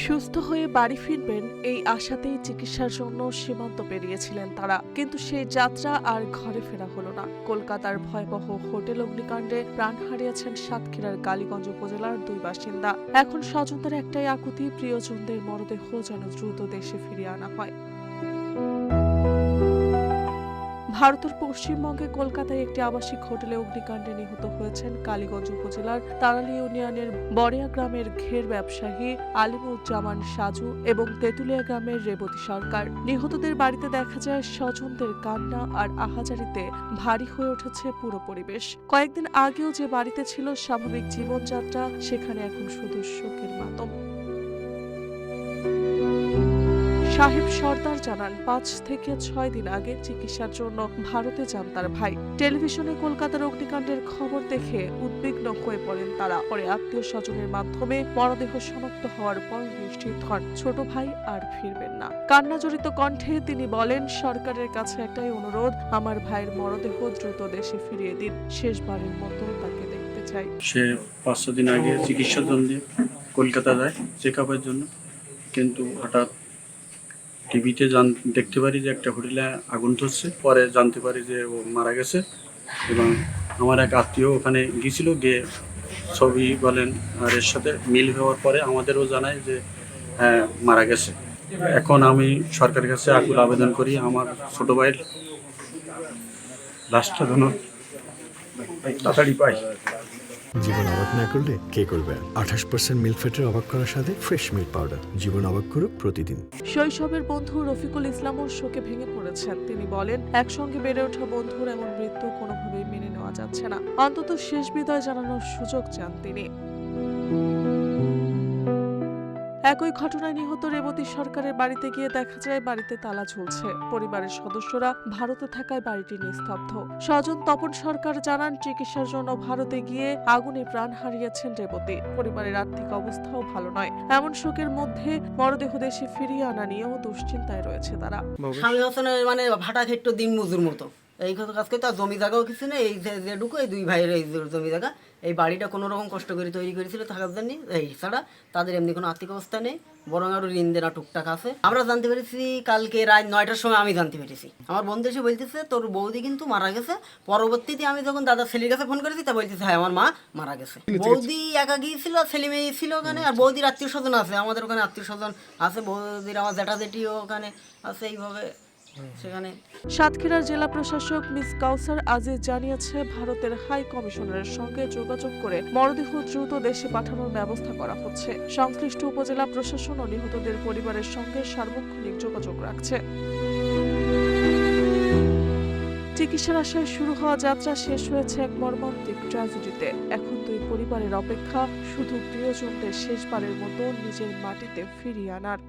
সুস্থ হয়ে বাড়ি ফিরবেন এই আশাতেই চিকিৎসার জন্য সীমান্ত পেরিয়েছিলেন তারা, কিন্তু সেই যাত্রা আর ঘরে ফেরা হলো না। কলকাতার ভয়াবহ হোটেল অগ্নিকাণ্ডে প্রাণ হারিয়েছেন সাতক্ষীরার কালীগঞ্জ উপজেলার 2 বাসিন্দা। এখন স্বজনদের একটাই আকুতি, প্রিয়জনদের মরদেহ যেন দ্রুত দেশে ফিরিয়ে আনা হয়। ভারতের পশ্চিমবঙ্গে কলকাতায় একটি আবাসিক হোটেলে অগ্নিকাণ্ডে নিহত হয়েছেন কালীগঞ্জ উপজেলার তারালি ইউনিয়নের বড়িয়া গ্রামের ঘের ব্যবসায়ী আলিমুজ্জামান সাজু এবং তেঁতুলিয়া গ্রামের রেবতী সরকার। নিহতদের বাড়িতে দেখা যায় স্বজনদের কান্না আর আহাজারিতে ভারী হয়ে উঠেছে পুরো পরিবেশ। কয়েকদিন আগেও যে বাড়িতে ছিল স্বাভাবিক জীবনযাত্রা, সেখানে এখন শুধু শোকের মাতম। সাহেব সর্দার জানান, 5 থেকে 6 দিন আগে চিকিৎসার জন্য ভারতে যান তার ভাই। টেলিভিশনে কলকাতার অগ্নিকাণ্ডের খবর দেখে উদ্বিগ্ন হয়ে পড়েন তারা। পরে আত্মীয় স্বজনের মাধ্যমে মরদেহ শনাক্ত হওয়ার পর নিশ্চিত হন ছোট ভাই আর ফিরবেন না। কান্নাজড়িত কণ্ঠে তিনি বলেন, সরকারের কাছে একটাই অনুরোধ, আমার ভাইয়ের মরদেহ দ্রুত দেশে ফিরিয়ে দিন, শেষবারের মতো তাকে দেখতে চাই। সে 5-6 দিন আগে চিকিৎসার জন্য কলকাতা যায় চেক আপের জন্য, কিন্তু হঠাৎ টিভিতে দেখতে পারি যে একটা হোটেলে আগুন ধরছে। পরে জানতে পারি যে ও মারা গেছে, এবং আমার এক আত্মীয় ওখানে গিয়েছিল, গিয়ে ছবি বলেন আর এর সাথে মিল হওয়ার পরে আমাদেরও জানায় যে হ্যাঁ মারা গেছে। এখন আমি সরকারের কাছে আকুল আবেদন করি, আমার ছোট ভাইয়ের লাশটা যেন তাড়াতাড়ি পাই। জীবন অবাক না করলে কে করবে? 28% মিল্ক ফ্যাটের অবাক করার সাথে ফ্রেশ মিল্ক পাউডার। জীবন অবাক করুক প্রতিদিন। শৈশবের বন্ধু রফিকুল ইসলামও শোকে ভেঙে পড়েছেন। তিনি বলেন, একসঙ্গে বেড়ে ওঠা বন্ধুর এমন মৃত্যু কোনোভাবেই মেনে নেওয়া যাচ্ছে না। অন্তত শেষ বিদায় জানানোর সুযোগ চান তিনি। একই ঘটনায় নিহত রেবতী সরকারের বাড়িতে গিয়ে দেখা যায় বাড়িতে তালা ঝুলছে। পরিবারের সদস্যরা ভারতে থাকায় বাড়িটি নিস্তব্ধ। স্বজন তপন সরকার জানান, চিকিৎসার জন্য ভারতে গিয়ে আগুনে প্রাণ হারিয়েছেন রেবতী। পরিবারের আর্থিক অবস্থাও ভালো নয়। এমন শোকের মধ্যে মরদেহ দেশে ফিরিয়ে আনা নিয়েও দুশ্চিন্তায় রয়েছে তারা। স্বামী হোসেনের মানে ভাটা ক্ষেত্র দিন মজুর মতো এই কাজ করতে, আর জমি জায়গাও কিছু নেই। এই যেটুকু এই 2 ভাইয়ের এই জমি জায়গা, এই বাড়িটা কোনো রকম কষ্ট করে তৈরি করেছিল থাকার জন্য। এই ছাড়া তাদের এমনি কোনো আর্থিক অবস্থা নেই, বরং আরও ঋণ দেনা টুকটাক আছে। আমরা জানতে পেরেছি কালকে রাত 9টার সময়, আমি জানতে পেরেছি। আমার বন্ধু এসে বলতেছে তোর বৌদি কিন্তু মারা গেছে। পরবর্তীতে আমি যখন দাদা ছেলের কাছে ফোন করেছি, তা বলতেছে হ্যাঁ আমার মা মারা গেছে। বৌদি একা গিয়েছিল, ছেলে মেয়ে ছিল ওখানে, আর বৌদির আত্মীয় স্বজন আছে, আমাদের ওখানে আত্মীয় স্বজন আছে, বৌদির আমার জ্যাঠা জেঠিও ওখানে আছে। এইভাবে সেখানে সাতক্ষীরার জেলা প্রশাসক মিস কাউসার আজিজ জানিয়েছে, ভারতের হাই কমিশনারের সঙ্গে যোগাযোগ করে মরদেহ দ্রুত দেশে পাঠানোর ব্যবস্থা করা হচ্ছে। সংশ্লিষ্ট উপজেলা প্রশাসন ও নিহতদের পরিবারের সঙ্গে সার্বক্ষণিক যোগাযোগ রাখছে। চিকিৎসার আশায় শুরু হওয়া যাত্রা শেষ হয়েছে এক মর্মান্তিক ট্র্যাজেডিতে। এখন 2 পরিবারের অপেক্ষা শুধু প্রিয়জনদের শেষবারের মতো নিজের মাটিতে ফিরিয়ে আনার।